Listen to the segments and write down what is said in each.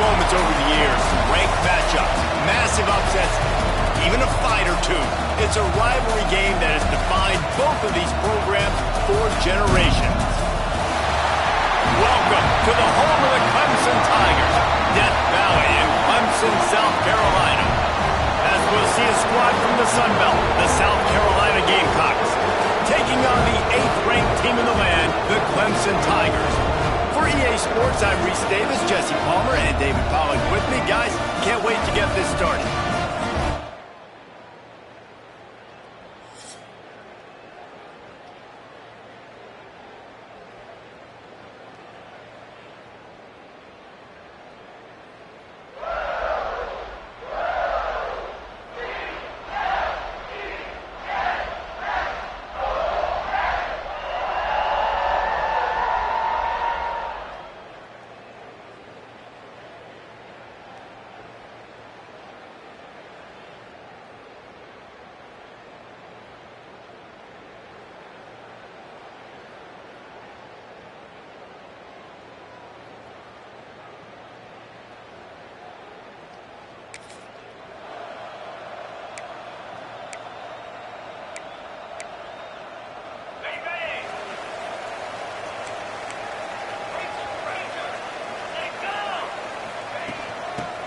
moments over the years, ranked matchups, massive upsets, even a fight or two. It's a rivalry game that has defined both of these programs for generations. Welcome to the home of the Clemson Tigers, Death Valley in Clemson, South Carolina. As we'll see a squad from the Sun Belt, the South Carolina Gamecocks, taking on the 8th-ranked team in the land, the Clemson Tigers. For EA Sports, I'm Reese Davis, Jesse Palmer, and David Pollack with me. Guys, can't wait to get this started.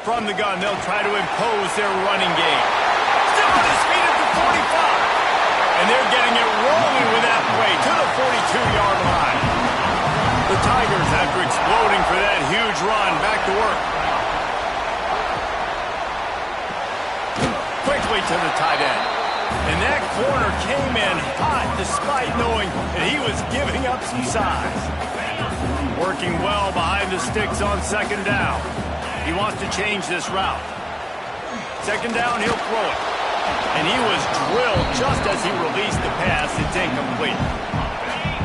From the gun, they'll try to impose their running game. Still on his feet at the 45. And they're getting it rolling with that play to the 42-yard line. The Tigers, after exploding for that huge run, back to work. Quickly to the tight end. And that corner came in hot despite knowing that he was giving up some size. Working well behind the sticks on second down. He wants to change this route. Second down, he'll throw it. And he was drilled just as he released the pass. It's incomplete.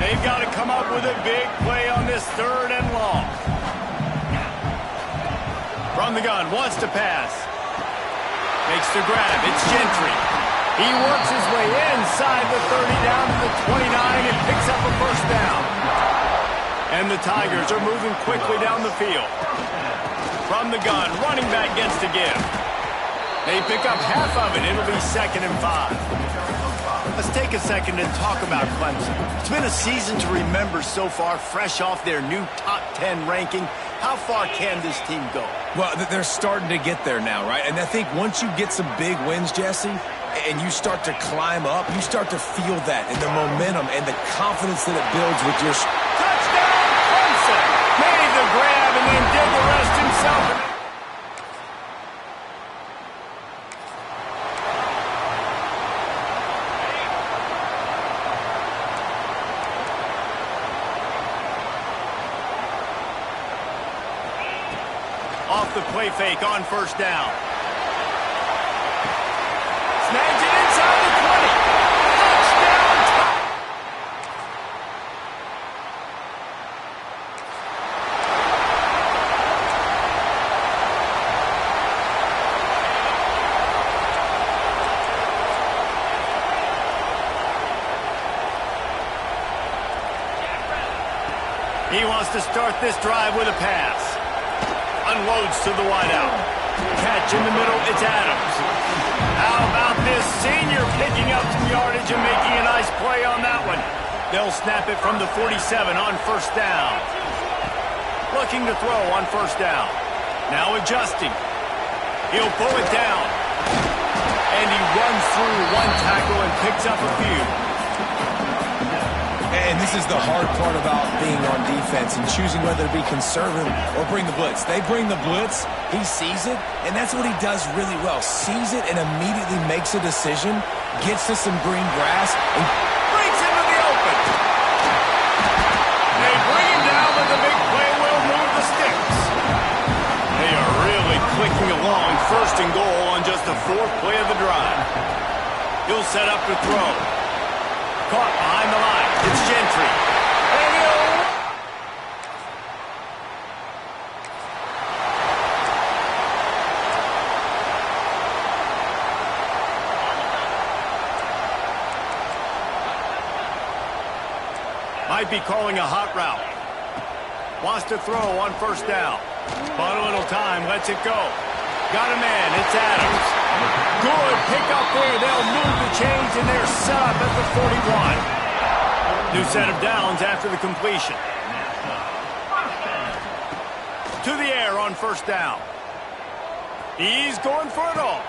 They've got to come up with a big play on this 3rd and long. From the gun, wants to pass. Makes the grab. It's Gentry. He works his way inside the 30 down to the 29 and picks up a first down. And the Tigers are moving quickly down the field. From the gun, running back gets to give. They pick up half of it. It'll be 2nd and 5. Let's take a second and talk about Clemson. It's been a season to remember so far, fresh off their new top 10 ranking. How far can this team go? Well, they're starting to get there now, right? And I think once you get some big wins, Jesse, and you start to climb up, you start to feel that and the momentum and the confidence that it builds with your... Touchdown, Clemson! Made the grab and then did the rest himself. Off the play fake on first down. Snags it inside the 20. Touchdown! He wants to start this drive with a pass. Unloads to the wideout. Catch in the middle, it's Adams. How about this senior picking up some yardage and making a nice play on that one? They'll snap it from the 47 on first down. Looking to throw on first down. Now adjusting. He'll pull it down. And he runs through one tackle and picks up a few. And this is the hard part about being on defense and choosing whether to be conservative or bring the blitz. They bring the blitz, he sees it, and that's what he does really well. Sees it and immediately makes a decision, gets to some green grass, and brings him to the open. They bring him down, but the big play will move the sticks. They are really clicking along, 1st and goal on just the 4th play of the drive. He'll set up to throw. Caught behind the line. It's Gentry. And he'll... Might be calling a hot route. Wants to throw on first down. Bought a little time, lets it go. Got a man, it's Adams. Good pick up there. They'll move the chains, and they're set up at the 41. New set of downs after the completion. To the air on first down. He's going for it all.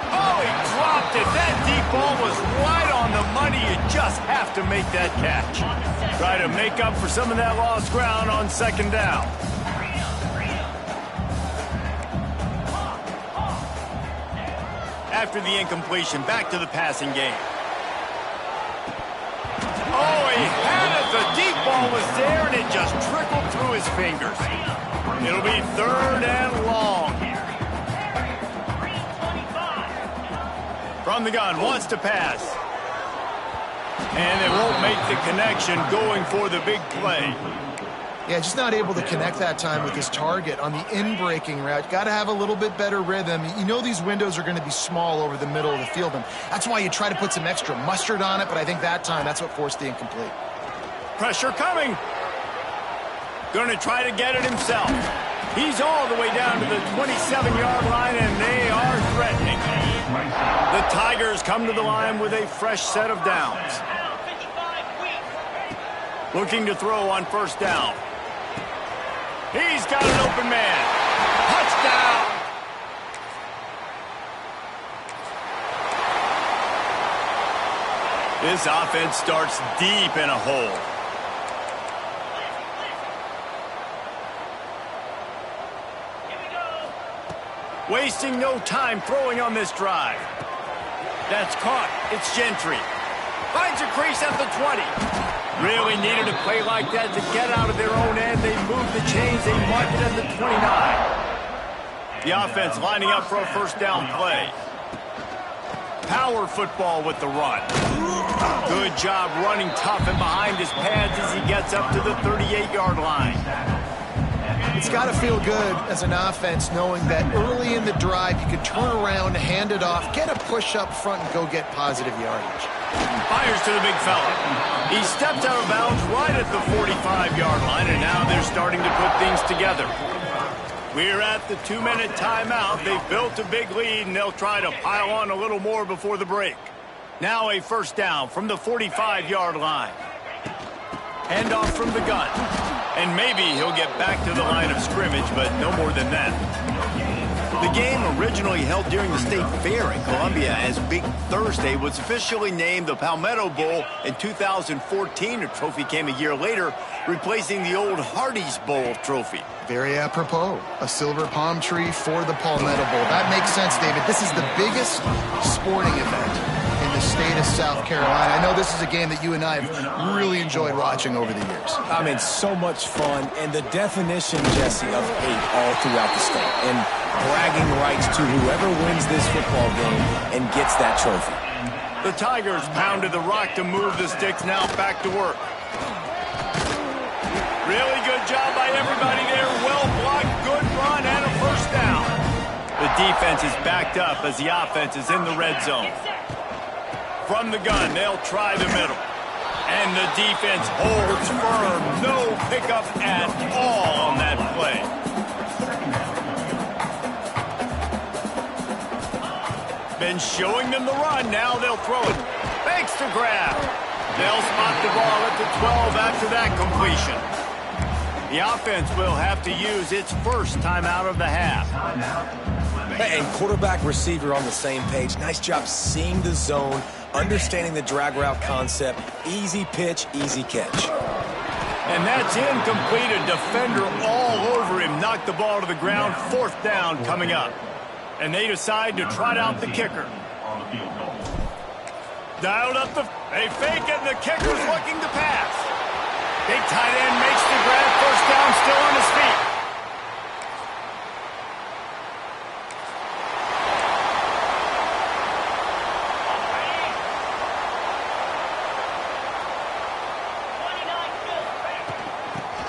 Oh, he dropped it. That deep ball was right on the money. You just have to make that catch. Try to make up for some of that lost ground on second down. After the incompletion, back to the passing game. Oh, he had it. The deep ball was there, and it just trickled through his fingers. It'll be third and long. From the gun, wants to pass. And it won't make the connection going for the big play. Yeah, just not able to connect that time with his target on the in-breaking route. Got to have a little bit better rhythm. You know these windows are going to be small over the middle of the field, and that's why you try to put some extra mustard on it, but I think that time that's what forced the incomplete. Pressure coming. Going to try to get it himself. He's all the way down to the 27-yard line, and they are threatening. The Tigers come to the line with a fresh set of downs. Looking to throw on first down. He's got an open man. Touchdown! This offense starts deep in a hole. Wasting no time throwing on this drive. That's caught. It's Gentry. Finds a crease at the 20. Really needed a play like that to get out of their own end. They move the chains. They mark it at the 29. The offense lining up for a first down play. Power football with the run. Good job running tough and behind his pads as he gets up to the 38-yard line. It's got to feel good as an offense knowing that early in the drive you can turn around, hand it off, get a push up front, and go get positive yardage. Fires to the big fella. He steps out of bounds right at the 45-yard line, and now they're starting to put things together. We're at the 2-minute timeout. They've built a big lead, and they'll try to pile on a little more before the break. Now a first down from the 45-yard line. Handoff from the gun. And maybe he'll get back to the line of scrimmage, but no more than that. The game, originally held during the State Fair in Columbia as Big Thursday, was officially named the Palmetto Bowl in 2014. The trophy came a year later, replacing the old Hardee's Bowl trophy. Very apropos. A silver palm tree for the Palmetto Bowl. That makes sense, David. This is the biggest sporting event in the state of South Carolina. I know this is a game that you and I have really enjoyed watching over the years. I mean, so much fun, and the definition, Jesse, of hate all throughout the state. And bragging rights to whoever wins this football game and gets that trophy. The Tigers pounded the rock to move the sticks, now back to work. Really good job by everybody there. Well blocked, good run, and a first down. The defense is backed up as the offense is in the red zone. From the gun, they'll try the middle. And the defense holds firm. No pickup at all on that play. Been showing them the run. Now they'll throw it. Fakes to grab. They'll spot the ball at the 12 after that completion. The offense will have to use its first timeout of the half. And quarterback receiver on the same page. Nice job seeing the zone, understanding the drag route concept. Easy pitch, easy catch. And that's incomplete. A defender all over him. Knocked the ball to the ground. Fourth down coming up. And they decide to trot out the kicker. Dialed up they fake it, and the kicker's looking to pass. Big tight end makes the grab. First down, still on his feet.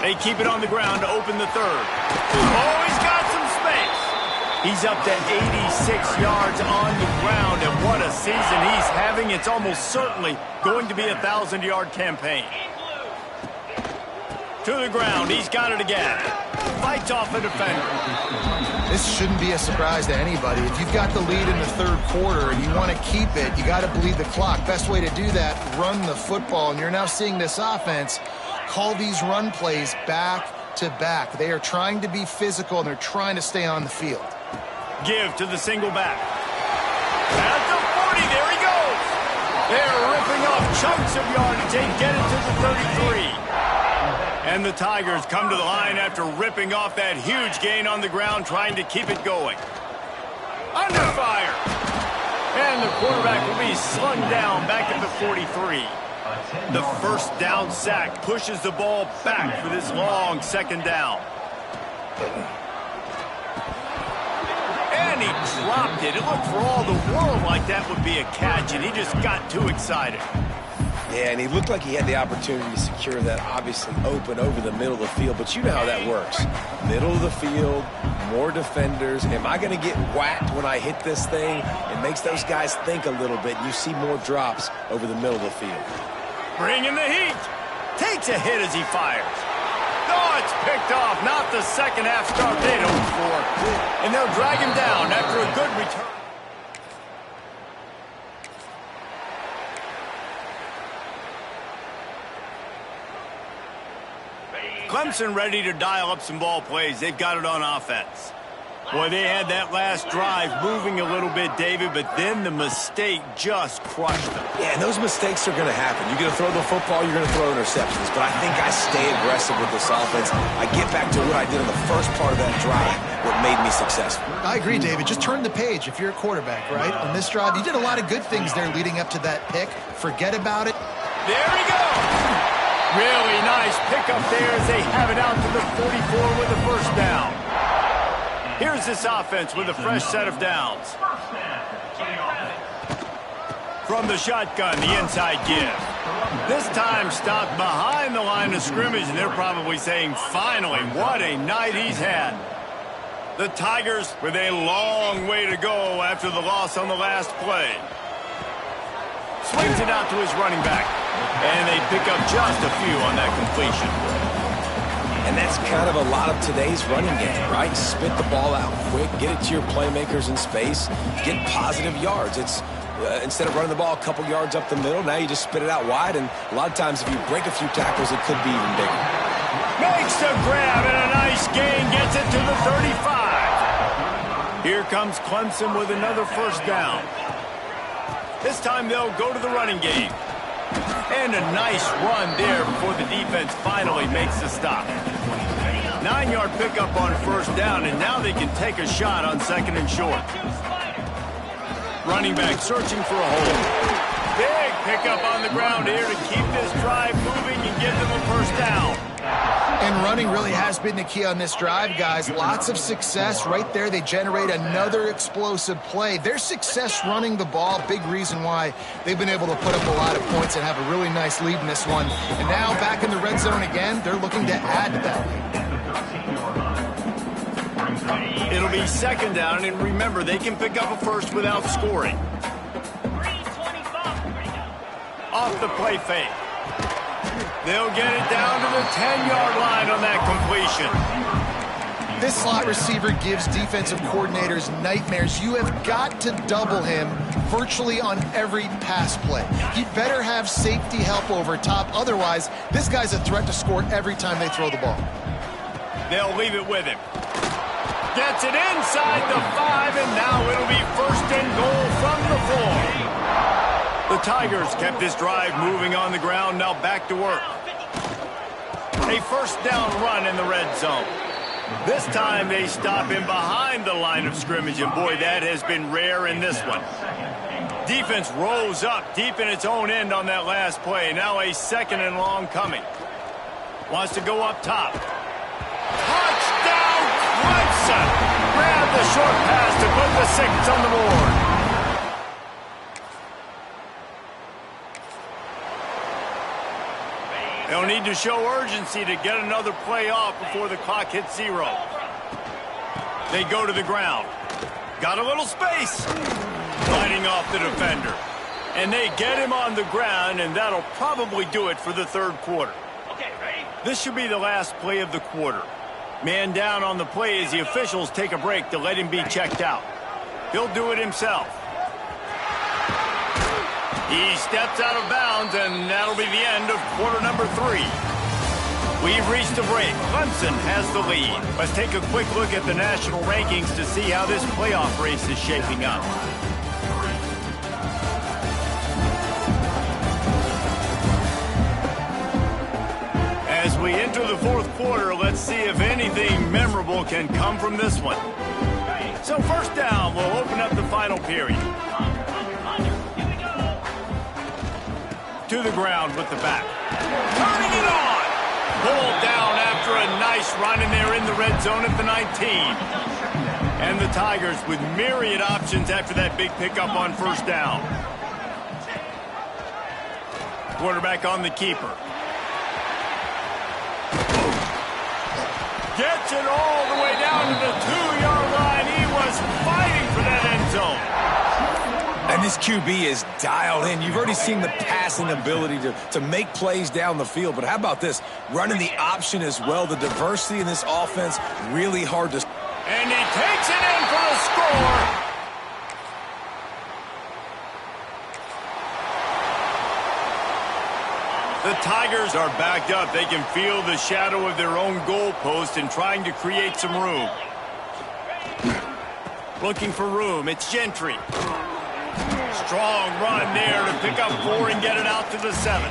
They keep it on the ground to open the third. Oh, he's got some space. He's up to 86 yards on the ground, and what a season he's having. It's almost certainly going to be a 1,000-yard campaign. To the ground. He's got it again. Fights off a defender. This shouldn't be a surprise to anybody. If you've got the lead in the third quarter and you want to keep it, you got to bleed the clock. Best way to do that, run the football. And you're now seeing this offense call these run plays back to back. They are trying to be physical, and they're trying to stay on the field. Give to the single back. At the 40, there he goes. They're ripping off chunks of yardage. They get it to the 33. And the Tigers come to the line after ripping off that huge gain on the ground, trying to keep it going. Under fire. And the quarterback will be slung down back at the 43. The first down sack pushes the ball back for this long second down. And he dropped it. It looked for all the world like that would be a catch, and he just got too excited. Yeah, and he looked like he had the opportunity to secure that, obviously open over the middle of the field. But you know how that works. Middle of the field, more defenders. Am I going to get whacked when I hit this thing? It makes those guys think a little bit. You see more drops over the middle of the field. Bringing the heat. Takes a hit as he fires. Oh, it's picked off. Not the second half start they'd hoped for. And they'll drag him down after a good return. Clemson ready to dial up some ball plays. They've got it on offense. Boy, they had that last drive moving a little bit, David, but then the mistake just crushed them. Yeah, and those mistakes are going to happen. You're going to throw the football, you're going to throw interceptions. But I think I stay aggressive with this offense. I get back to what I did in the first part of that drive, what made me successful. I agree, David. Just turn the page if you're a quarterback, right? On this drive, you did a lot of good things there leading up to that pick. Forget about it. There he goes. Really nice pickup there as they have it out to the 44 with the first down. Here's this offense with a fresh set of downs. From the shotgun, the inside give. This time stopped behind the line of scrimmage, and they're probably saying, finally, what a night he's had. The Tigers with a long way to go after the loss on the last play. Swings it out to his running back. And they pick up just a few on that completion. And that's kind of a lot of today's running game, right? Spit the ball out quick, get it to your playmakers in space, get positive yards. It's instead of running the ball a couple yards up the middle, now you just spit it out wide, and a lot of times if you break a few tackles, it could be even bigger. Makes the grab, and a nice gain gets it to the 35. Here comes Clemson with another first down. This time they'll go to the running game. And a nice run there before the defense finally makes the stop. 9-yard pickup on first down, and now they can take a shot on second and short. Running back searching for a hole. Big pickup on the ground here to keep this drive moving and give them a first down. And running really has been the key on this drive, guys. Lots of success right there. They generate another explosive play. Their success running the ball, big reason why they've been able to put up a lot of points and have a really nice lead in this one. And now back in the red zone again, they're looking to add to that lead. It'll be second down, and remember, they can pick up a first without scoring. Off the play fake. They'll get it down to the 10-yard line on that completion. This slot receiver gives defensive coordinators nightmares. You have got to double him virtually on every pass play. He better have safety help over top. Otherwise, this guy's a threat to score every time they throw the ball. They'll leave it with him. Gets it inside the 5, and now it'll be first and goal from the 4. The Tigers kept this drive moving on the ground, now back to work. A first down run in the red zone. This time they stop him behind the line of scrimmage, and boy, that has been rare in this one. Defense rose up deep in its own end on that last play. Now a second and long coming. Wants to go up top. Touchdown, Clemson! Grab the short pass to put the 6 on the board. They'll need to show urgency to get another play off before the clock hits 0. They go to the ground. Got a little space. Fighting off the defender. And they get him on the ground, and that'll probably do it for the third quarter. This should be the last play of the quarter. Man down on the play as the officials take a break to let him be checked out. He'll do it himself. He steps out of bounds, and that'll be the end of quarter number 3. We've reached a break. Clemson has the lead. Let's take a quick look at the national rankings to see how this playoff race is shaping up. As we enter the fourth quarter, let's see if anything memorable can come from this one. So first down, we'll open up the final period. To the ground with the back. Turning it on! Pulled down after a nice run, and they're in the red zone at the 19. And the Tigers with myriad options after that big pickup on first down. Quarterback on the keeper. Gets it all the way down to the 2-yard line. He was fighting for that end zone. And this QB is dialed in. You've already seen the passing ability to make plays down the field. But how about this? Running the option as well. The diversity in this offense, really hard to... And he takes it in for a score. The Tigers are backed up. They can feel the shadow of their own goalpost and trying to create some room. Looking for room. It's Gentry. Strong run there to pick up 4 and get it out to the 7.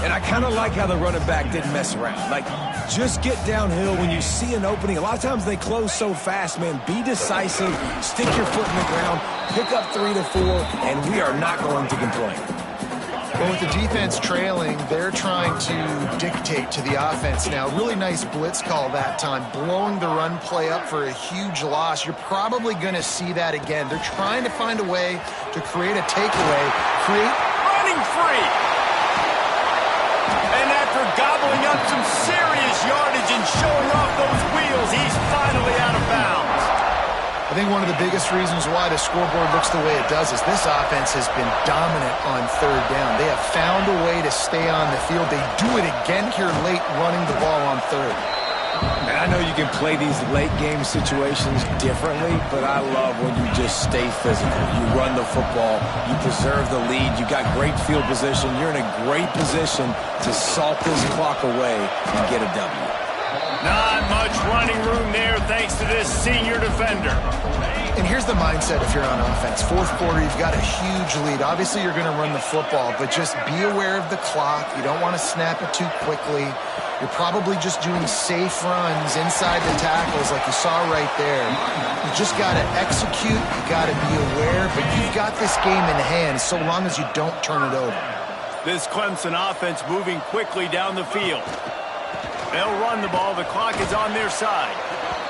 And I kind of like how the running back didn't mess around. Like, just get downhill when you see an opening. A lot of times they close so fast, man. Be decisive. Stick your foot in the ground. Pick up 3 to 4, and we are not going to complain. Well, with the defense trailing, they're trying to dictate to the offense now. Really nice blitz call that time, blowing the run play up for a huge loss. You're probably going to see that again. They're trying to find a way to create a takeaway, running free. And after gobbling up some serious yardage and showing off those wheels, he's finally out of bounds. I think one of the biggest reasons why the scoreboard looks the way it does is this offense has been dominant on third down. They have found a way to stay on the field. They do it again here late, running the ball on third. And I know you can play these late game situations differently, but I love when you just stay physical. You run the football, you preserve the lead, you got great field position, you're in a great position to salt this clock away and get a W. Not much running room there thanks to this senior defender. And here's the mindset if you're on offense. Fourth quarter, you've got a huge lead. Obviously, you're going to run the football, but just be aware of the clock. You don't want to snap it too quickly. You're probably just doing safe runs inside the tackles like you saw right there. You just got to execute. You got to be aware, but you've got this game in hand so long as you don't turn it over. This Clemson offense moving quickly down the field. They'll run the ball. The clock is on their side.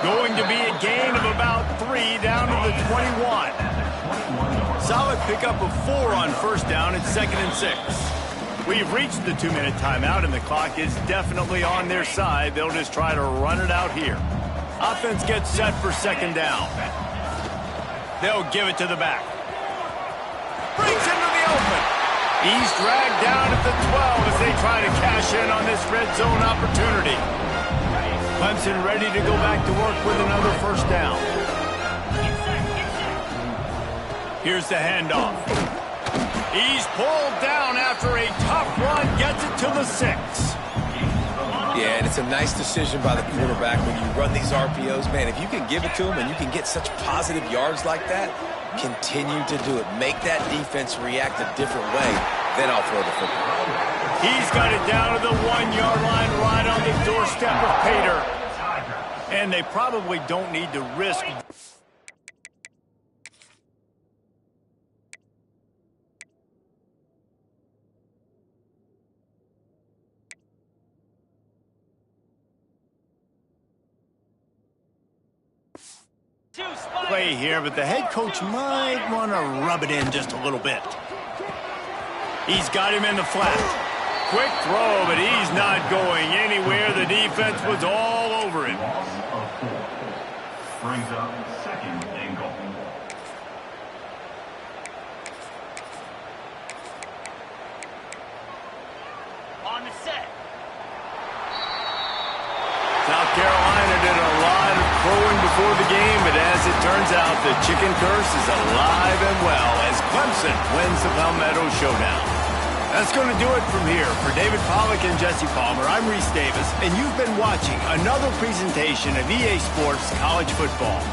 Going to be a gain of about 3 down to the 21. Solid pickup of 4 on first down. It's 2nd and 6. We've reached the 2-minute timeout, and the clock is definitely on their side. They'll just try to run it out here. Offense gets set for 2nd down. They'll give it to the back. Brings into the open. He's dragged down at the 12 as they try to cash in on this red zone opportunity. Clemson ready to go back to work with another first down. Here's the handoff. He's pulled down after a tough run, gets it to the 6. Yeah, and it's a nice decision by the quarterback when you run these RPOs. Man, if you can give it to him and you can get such positive yards like that, continue to do it. Make that defense react a different way, then I'll throw the football. He's got it down to the 1-yard line right on the doorstep of Pater. And they probably don't need to risk... play here, but the head coach might want to rub it in just a little bit. He's got him in the flat. Quick throw, but he's not going anywhere. The defense was all over him. Brings up 2nd and goal. On the set. South Carolina did a lot of crowing before the game, but as it turns out, the chicken curse is alive and well as Clemson wins the Palmetto Showdown. That's going to do it from here. For David Pollack and Jesse Palmer, I'm Reese Davis, and you've been watching another presentation of EA Sports College Football.